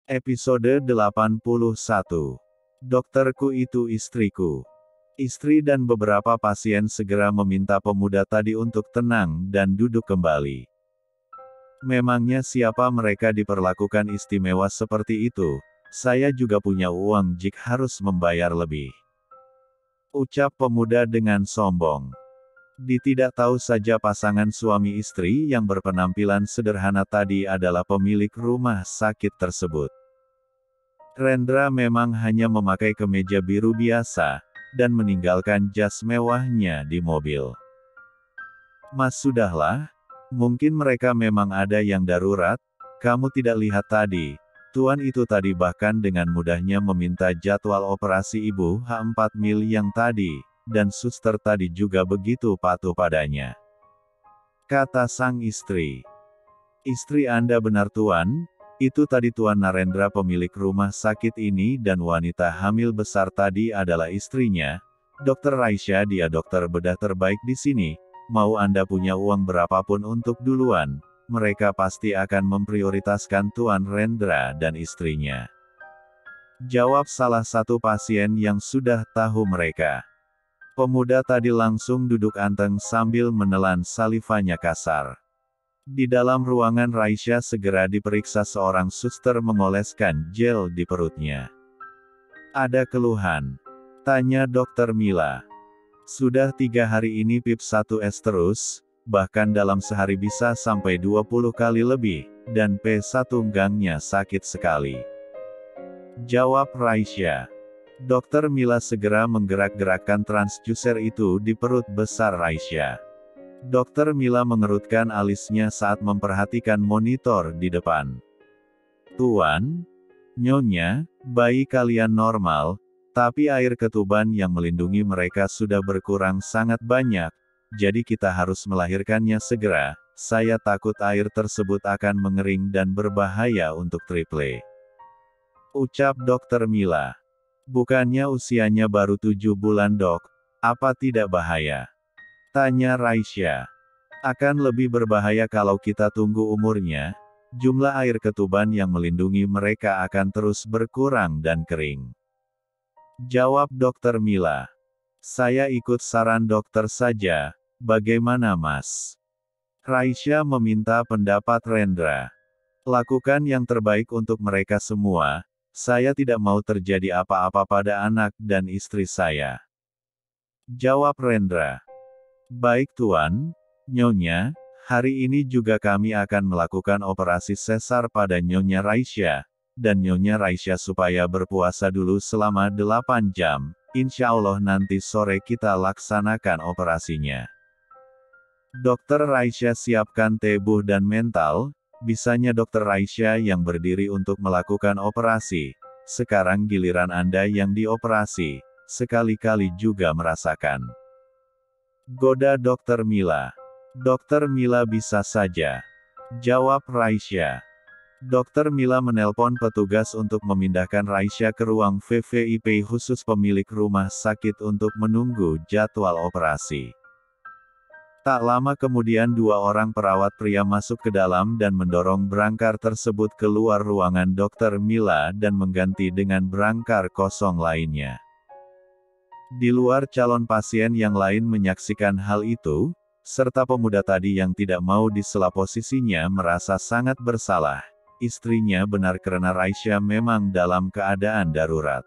Episode 81. Dokterku itu istriku. Istri dan beberapa pasien segera meminta pemuda tadi untuk tenang dan duduk kembali. Memangnya siapa mereka diperlakukan istimewa seperti itu? Saya juga punya uang jika harus membayar lebih. Ucap pemuda dengan sombong. Tidak tahu saja pasangan suami istri yang berpenampilan sederhana tadi adalah pemilik rumah sakit tersebut. Rendra memang hanya memakai kemeja biru biasa, dan meninggalkan jas mewahnya di mobil. Mas sudahlah, mungkin mereka memang ada yang darurat, kamu tidak lihat tadi, tuan itu tadi bahkan dengan mudahnya meminta jadwal operasi ibu H4 mil yang tadi, dan suster tadi juga begitu patuh padanya. Kata sang istri. Istri Anda benar tuan, itu tadi Tuan Narendra pemilik rumah sakit ini dan wanita hamil besar tadi adalah istrinya, Dr. Raisya dia dokter bedah terbaik di sini, mau Anda punya uang berapapun untuk duluan, mereka pasti akan memprioritaskan Tuan Rendra dan istrinya. Jawab salah satu pasien yang sudah tahu mereka. Pemuda tadi langsung duduk anteng sambil menelan salivanya kasar. Di dalam ruangan Raisya segera diperiksa seorang suster mengoleskan gel di perutnya. Ada keluhan? Tanya Dokter Mila. Sudah 3 hari ini pip 1S terus, bahkan dalam sehari bisa sampai 20 kali lebih, dan P1 gangnya sakit sekali. Jawab Raisya. Dokter Mila segera menggerak-gerakkan transducer itu di perut besar Raisya. Dokter Mila mengerutkan alisnya saat memperhatikan monitor di depan. Tuan, Nyonya, bayi kalian normal, tapi air ketuban yang melindungi mereka sudah berkurang sangat banyak, jadi kita harus melahirkannya segera, saya takut air tersebut akan mengering dan berbahaya untuk triple. Ucap Dokter Mila. Bukannya usianya baru 7 bulan dok, apa tidak bahaya? Tanya Raisya. Akan lebih berbahaya kalau kita tunggu umurnya, jumlah air ketuban yang melindungi mereka akan terus berkurang dan kering. Jawab Dokter Mila. Saya ikut saran dokter saja, bagaimana mas? Raisya meminta pendapat Rendra. Lakukan yang terbaik untuk mereka semua, saya tidak mau terjadi apa-apa pada anak dan istri saya. Jawab Rendra. Baik Tuan, Nyonya, hari ini juga kami akan melakukan operasi sesar pada Nyonya Raisya, dan Nyonya Raisya supaya berpuasa dulu selama 8 jam, insya Allah nanti sore kita laksanakan operasinya. Dokter Raisya siapkan tubuh dan mental, bisanya Dokter Raisya yang berdiri untuk melakukan operasi, sekarang giliran Anda yang dioperasi, sekali-kali juga merasakan. Goda Dokter Mila. Dokter Mila bisa saja. Jawab Raisya. Dokter Mila menelpon petugas untuk memindahkan Raisya ke ruang VVIP khusus pemilik rumah sakit untuk menunggu jadwal operasi. Tak lama kemudian 2 orang perawat pria masuk ke dalam dan mendorong berangkar tersebut keluar ruangan Dokter Mila dan mengganti dengan berangkar kosong lainnya. Di luar calon pasien yang lain menyaksikan hal itu, serta pemuda tadi yang tidak mau disela posisinya merasa sangat bersalah. Istrinya benar karena Raisya memang dalam keadaan darurat.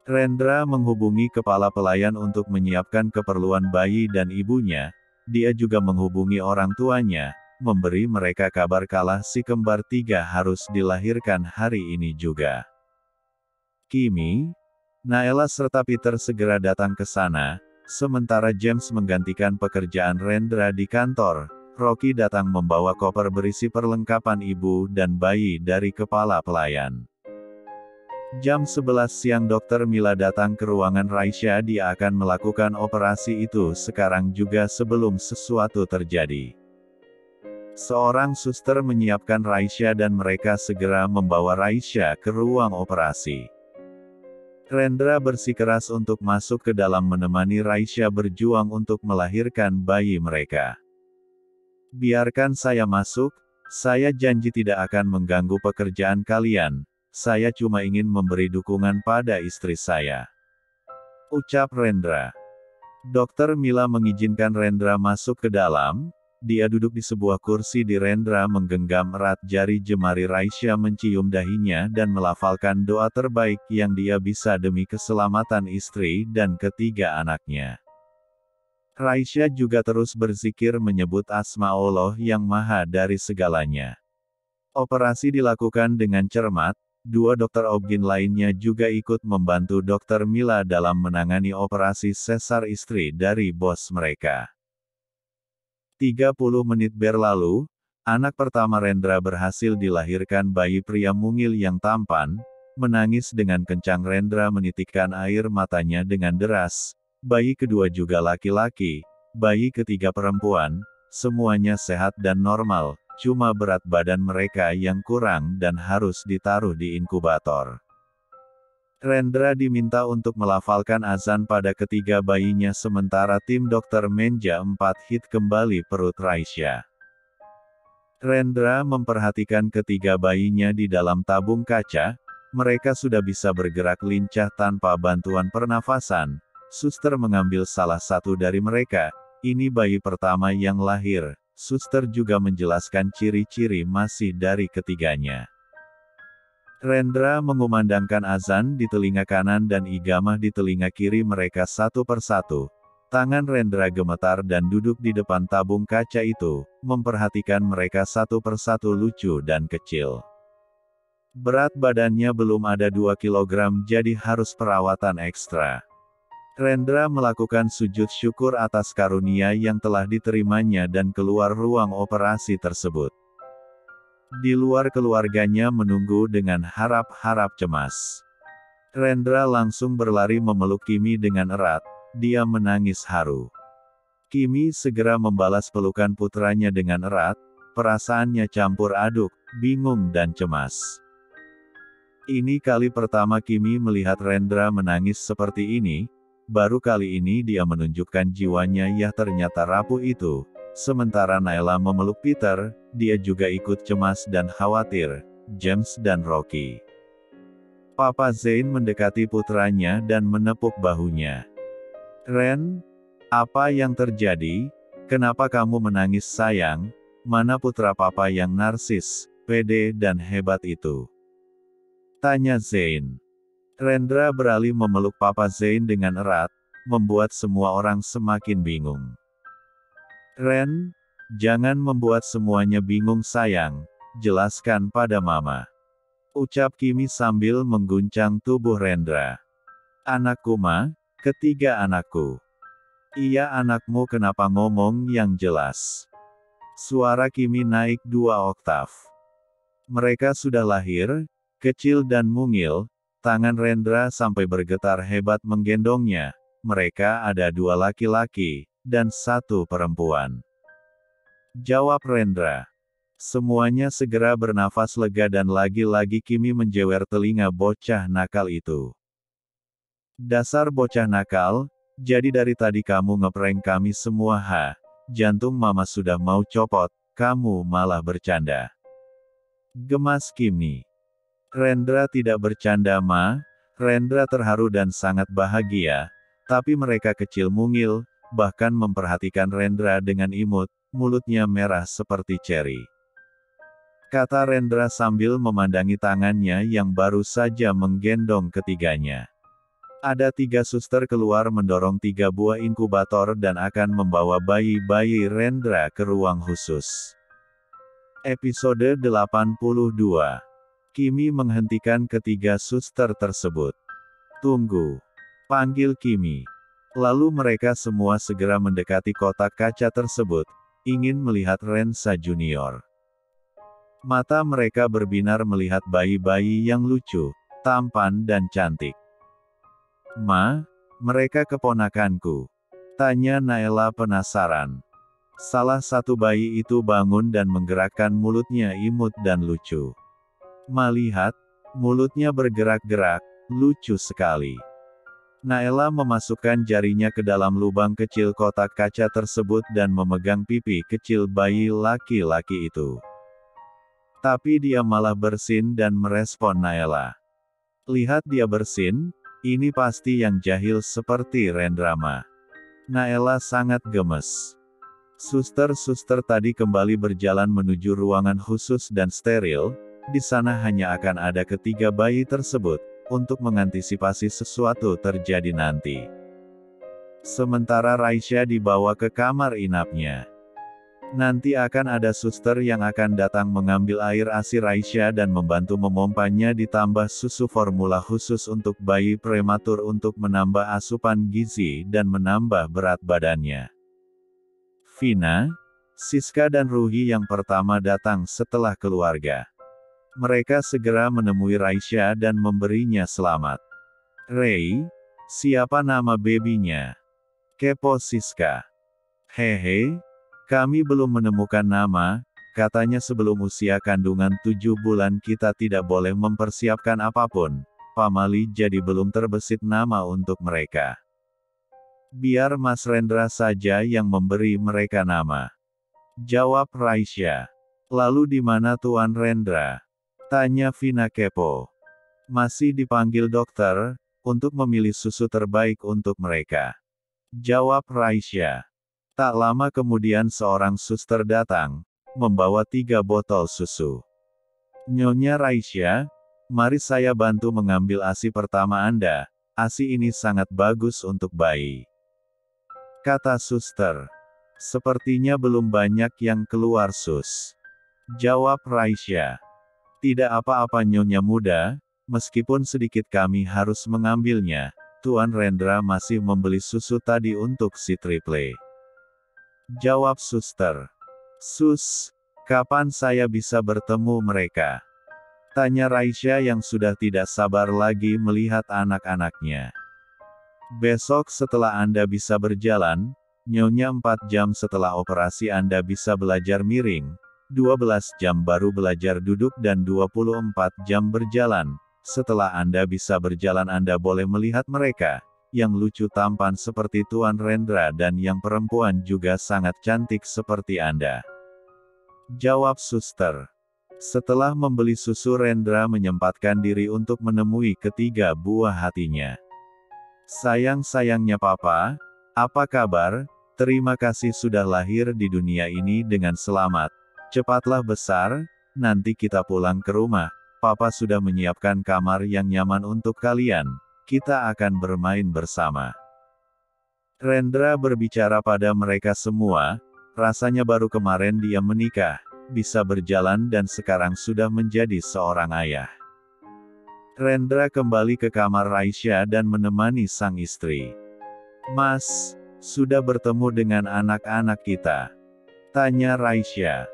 Rendra menghubungi kepala pelayan untuk menyiapkan keperluan bayi dan ibunya, dia juga menghubungi orang tuanya, memberi mereka kabar kalau si kembar 3 harus dilahirkan hari ini juga. Kimi, Naela serta Peter segera datang ke sana, sementara James menggantikan pekerjaan Rendra di kantor. Rocky datang membawa koper berisi perlengkapan ibu dan bayi dari kepala pelayan. Jam 11 siang Dokter Mila datang ke ruangan Raisya. Dia akan melakukan operasi itu sekarang juga sebelum sesuatu terjadi. Seorang suster menyiapkan Raisya dan mereka segera membawa Raisya ke ruang operasi. Rendra bersikeras untuk masuk ke dalam menemani Raisya berjuang untuk melahirkan bayi mereka. Biarkan saya masuk, Saya janji tidak akan mengganggu pekerjaan kalian, saya cuma ingin memberi dukungan pada istri saya. Ucap Rendra. Dokter Mila mengizinkan Rendra masuk ke dalam. Dia duduk di sebuah kursi di Rendra menggenggam erat jari jemari Raisya mencium dahinya dan melafalkan doa terbaik yang dia bisa demi keselamatan istri dan ketiga anaknya. Raisya juga terus berzikir menyebut asma Allah yang maha dari segalanya. Operasi dilakukan dengan cermat. Dua dokter obgyn lainnya juga ikut membantu Dokter Mila dalam menangani operasi sesar istri dari bos mereka. 30 menit berlalu, anak pertama Rendra berhasil dilahirkan bayi pria mungil yang tampan, menangis dengan kencang. Rendra menitikkan air matanya dengan deras. Bayi kedua juga laki-laki, bayi ketiga perempuan, semuanya sehat dan normal, cuma berat badan mereka yang kurang dan harus ditaruh di inkubator. Rendra diminta untuk melafalkan azan pada ketiga bayinya sementara tim dokter menja 4 hit kembali perut Raisya. Rendra memperhatikan ketiga bayinya di dalam tabung kaca, mereka sudah bisa bergerak lincah tanpa bantuan pernafasan. Suster mengambil salah satu dari mereka, ini bayi pertama yang lahir. Suster juga menjelaskan ciri-ciri masih dari ketiganya. Rendra mengumandangkan azan di telinga kanan dan igamah di telinga kiri mereka satu persatu. Tangan Rendra gemetar dan duduk di depan tabung kaca itu, memperhatikan mereka satu persatu lucu dan kecil. Berat badannya belum ada 2 kilogram jadi harus perawatan ekstra. Rendra melakukan sujud syukur atas karunia yang telah diterimanya dan keluar ruang operasi tersebut. Di luar keluarganya menunggu dengan harap-harap cemas. Rendra langsung berlari memeluk Kimi dengan erat, dia menangis haru. Kimi segera membalas pelukan putranya dengan erat, perasaannya campur aduk, bingung dan cemas. Ini kali pertama Kimi melihat Rendra menangis seperti ini, baru kali ini dia menunjukkan jiwanya yang ternyata rapuh itu. Sementara Naila memeluk Peter, dia juga ikut cemas dan khawatir, James dan Rocky. Papa Zain mendekati putranya dan menepuk bahunya. Ren, apa yang terjadi? Kenapa kamu menangis sayang? Mana putra papa yang narsis, pede dan hebat itu? Tanya Zain. Rendra beralih memeluk Papa Zain dengan erat, membuat semua orang semakin bingung. Ren, jangan membuat semuanya bingung sayang, jelaskan pada mama. Ucap Kimi sambil mengguncang tubuh Rendra. Anakku ma, ketiga anakku. Iya anakmu kenapa ngomong yang jelas. Suara Kimi naik 2 oktav. Mereka sudah lahir, kecil dan mungil, tangan Rendra sampai bergetar hebat menggendongnya. Mereka ada 2 laki-laki dan 1 perempuan. Jawab Rendra. Semuanya segera bernafas lega dan lagi-lagi Kimi menjewer telinga bocah nakal itu. Dasar bocah nakal, jadi dari tadi kamu ngeprank kami semua ha? Jantung mama sudah mau copot, kamu malah bercanda. Gemas Kimi. Rendra tidak bercanda ma, Rendra terharu dan sangat bahagia, tapi mereka kecil mungil, bahkan memperhatikan Rendra dengan imut, mulutnya merah seperti ceri. Kata Rendra sambil memandangi tangannya yang baru saja menggendong ketiganya. Ada 3 suster keluar mendorong 3 buah inkubator dan akan membawa bayi-bayi Rendra ke ruang khusus. Episode 82. Kimi menghentikan ketiga suster tersebut. Tunggu. Panggil Kimi. Lalu mereka semua segera mendekati kotak kaca tersebut, ingin melihat Rensa Junior. Mata mereka berbinar melihat bayi-bayi yang lucu, tampan dan cantik. Ma, mereka keponakanku. Tanya Naila penasaran. Salah satu bayi itu bangun dan menggerakkan mulutnya imut dan lucu. Ma lihat, mulutnya bergerak-gerak, lucu sekali. Naila memasukkan jarinya ke dalam lubang kecil kotak kaca tersebut dan memegang pipi kecil bayi laki-laki itu. Tapi dia malah bersin dan merespon Naela. Lihat dia bersin, ini pasti yang jahil seperti Rendrama. Naela sangat gemes. Suster-suster tadi kembali berjalan menuju ruangan khusus dan steril. Di sana hanya akan ada ketiga bayi tersebut, untuk mengantisipasi sesuatu terjadi nanti. Sementara Raisya dibawa ke kamar inapnya. Nanti akan ada suster yang akan datang mengambil air ASI Raisya dan membantu memompanya, ditambah susu formula khusus untuk bayi prematur untuk menambah asupan gizi dan menambah berat badannya. Vina, Siska dan Ruhi yang pertama datang setelah keluarga. Mereka segera menemui Raisya dan memberinya selamat. "Rei, siapa nama bebinya?" Kepo Siska. "Hehe, kami belum menemukan nama, katanya sebelum usia kandungan 7 bulan kita tidak boleh mempersiapkan apapun. Pamali jadi belum terbesit nama untuk mereka. Biar Mas Rendra saja yang memberi mereka nama," jawab Raisya. "Lalu di mana Tuan Rendra?" tanya Vina kepo. "Masih dipanggil dokter, untuk memilih susu terbaik untuk mereka," jawab Raisya. Tak lama kemudian seorang suster datang, membawa 3 botol susu. "Nyonya Raisya, mari saya bantu mengambil ASI pertama Anda, ASI ini sangat bagus untuk bayi," kata suster. "Sepertinya belum banyak yang keluar sus," jawab Raisya. "Tidak apa-apa Nyonya muda, meskipun sedikit kami harus mengambilnya. Tuan Rendra masih membeli susu tadi untuk si triple," jawab suster. "Sus, kapan saya bisa bertemu mereka?" tanya Raisya yang sudah tidak sabar lagi melihat anak-anaknya. "Besok setelah Anda bisa berjalan, Nyonya 4 jam setelah operasi Anda bisa belajar miring, 12 jam baru belajar duduk dan 24 jam berjalan. Setelah Anda bisa berjalan Anda boleh melihat mereka, yang lucu tampan seperti Tuan Rendra dan yang perempuan juga sangat cantik seperti Anda," jawab suster. Setelah membeli susu Rendra menyempatkan diri untuk menemui ketiga buah hatinya. "Sayang-sayangnya Papa, apa kabar? Terima kasih sudah lahir di dunia ini dengan selamat. Cepatlah besar, nanti kita pulang ke rumah. Papa sudah menyiapkan kamar yang nyaman untuk kalian. Kita akan bermain bersama." Rendra berbicara pada mereka semua, rasanya baru kemarin dia menikah, bisa berjalan dan sekarang sudah menjadi seorang ayah. Rendra kembali ke kamar Raisya dan menemani sang istri. "Mas, sudah bertemu dengan anak-anak kita?" tanya Raisya.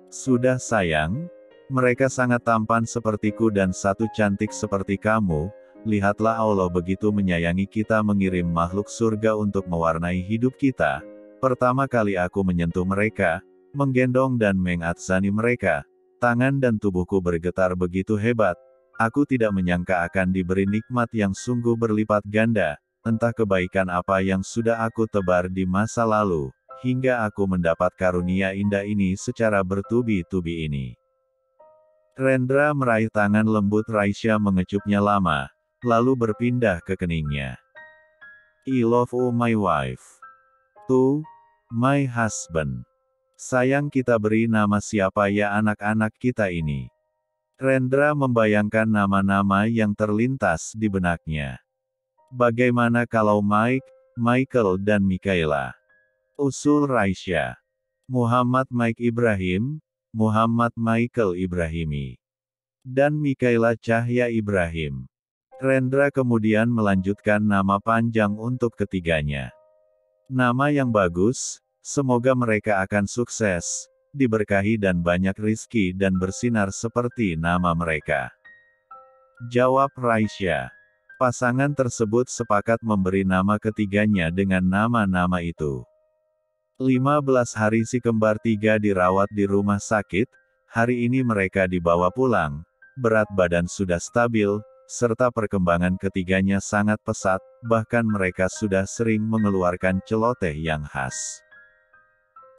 "Sudah sayang, mereka sangat tampan sepertiku dan satu cantik seperti kamu. Lihatlah Allah begitu menyayangi kita mengirim makhluk surga untuk mewarnai hidup kita. Pertama kali aku menyentuh mereka, menggendong dan mengatsani mereka, tangan dan tubuhku bergetar begitu hebat. Aku tidak menyangka akan diberi nikmat yang sungguh berlipat ganda, entah kebaikan apa yang sudah aku tebar di masa lalu, hingga aku mendapat karunia indah ini secara bertubi-tubi ini." Rendra meraih tangan lembut Raisya mengecupnya lama, lalu berpindah ke keningnya. "I love you my wife. To, my husband. Sayang kita beri nama siapa ya anak-anak kita ini?" Rendra membayangkan nama-nama yang terlintas di benaknya. "Bagaimana kalau Mike, Michael dan Mikaela?" usul Raisya. "Muhammad Mike Ibrahim, Muhammad Michael Ibrahimi, dan Mikaela Cahya Ibrahim." Rendra kemudian melanjutkan nama panjang untuk ketiganya. "Nama yang bagus, semoga mereka akan sukses, diberkahi dan banyak rizki dan bersinar seperti nama mereka," jawab Raisya. Pasangan tersebut sepakat memberi nama ketiganya dengan nama-nama itu. 15 hari si kembar tiga dirawat di rumah sakit, hari ini mereka dibawa pulang, berat badan sudah stabil, serta perkembangan ketiganya sangat pesat, bahkan mereka sudah sering mengeluarkan celoteh yang khas.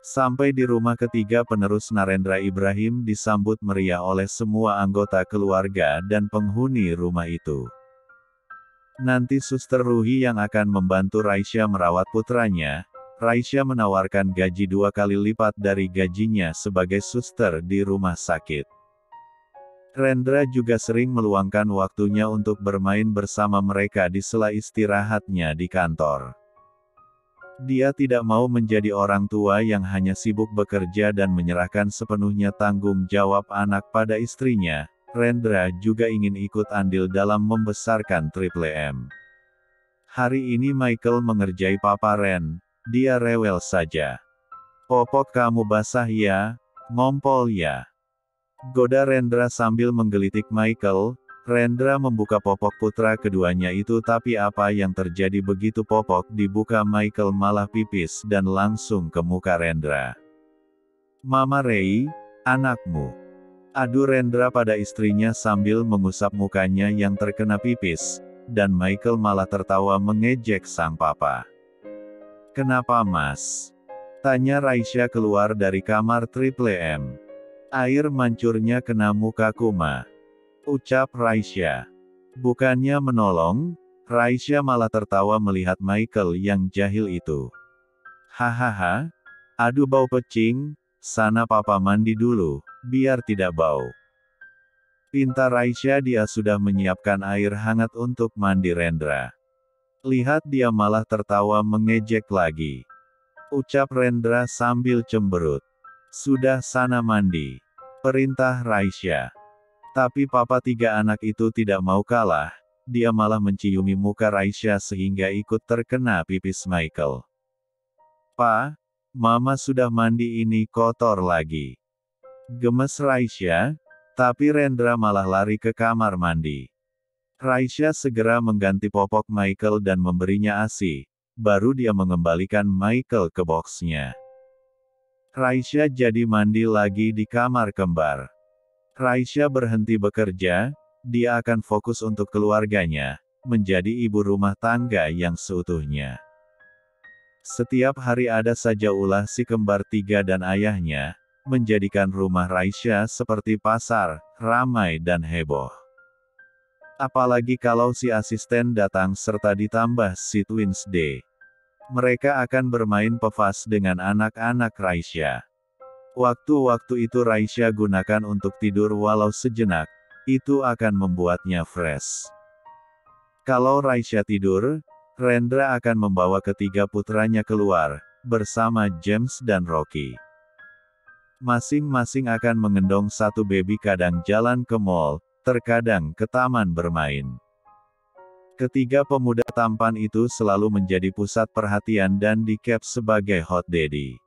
Sampai di rumah ketiga penerus Narendra Ibrahim disambut meriah oleh semua anggota keluarga dan penghuni rumah itu. Nanti Suster Ruhi yang akan membantu Raisya merawat putranya. Raisya menawarkan gaji 2 kali lipat dari gajinya sebagai suster di rumah sakit. Rendra juga sering meluangkan waktunya untuk bermain bersama mereka di sela istirahatnya di kantor. Dia tidak mau menjadi orang tua yang hanya sibuk bekerja dan menyerahkan sepenuhnya tanggung jawab anak pada istrinya. Rendra juga ingin ikut andil dalam membesarkan Triple M. Hari ini Michael mengerjai Papa Ren. Dia rewel saja. "Popok kamu basah ya, ngompol ya?" goda Rendra sambil menggelitik Michael. Rendra membuka popok putra keduanya itu, tapi apa yang terjadi begitu popok dibuka Michael malah pipis dan langsung ke muka Rendra. "Mama Rei, anakmu." Adu Rendra pada istrinya sambil mengusap mukanya yang terkena pipis, dan Michael malah tertawa mengejek sang papa. "Kenapa mas?" tanya Raisya keluar dari kamar Triple M. "Air mancurnya kena mukaku ma," ucap Raisya. Bukannya menolong, Raisya malah tertawa melihat Michael yang jahil itu. "Hahaha, aduh bau pecing, sana papa mandi dulu, biar tidak bau." Pinta Raisya, dia sudah menyiapkan air hangat untuk mandi Rendra. Lihat dia malah tertawa mengejek lagi. Ucap Rendra sambil cemberut. "Sudah sana mandi," perintah Raisya. Tapi papa tiga anak itu tidak mau kalah, dia malah menciumi muka Raisya sehingga ikut terkena pipis Michael. "Pa, mama sudah mandi, ini kotor lagi," gemes Raisya, tapi Rendra malah lari ke kamar mandi. Raisya segera mengganti popok Michael dan memberinya ASI, baru dia mengembalikan Michael ke boxnya. Raisya jadi mandi lagi di kamar kembar. Raisya berhenti bekerja, dia akan fokus untuk keluarganya, menjadi ibu rumah tangga yang seutuhnya. Setiap hari ada saja ulah si kembar tiga dan ayahnya, menjadikan rumah Raisya seperti pasar, ramai dan heboh. Apalagi kalau si asisten datang serta ditambah si Twins D. Mereka akan bermain pevas dengan anak-anak Raisya. Waktu-waktu itu Raisya gunakan untuk tidur walau sejenak, itu akan membuatnya fresh. Kalau Raisya tidur, Rendra akan membawa ketiga putranya keluar, bersama James dan Rocky. Masing-masing akan mengendong satu baby, kadang jalan ke mall, terkadang ke taman bermain. Ketiga pemuda tampan itu selalu menjadi pusat perhatian dan di-cap sebagai hot daddy.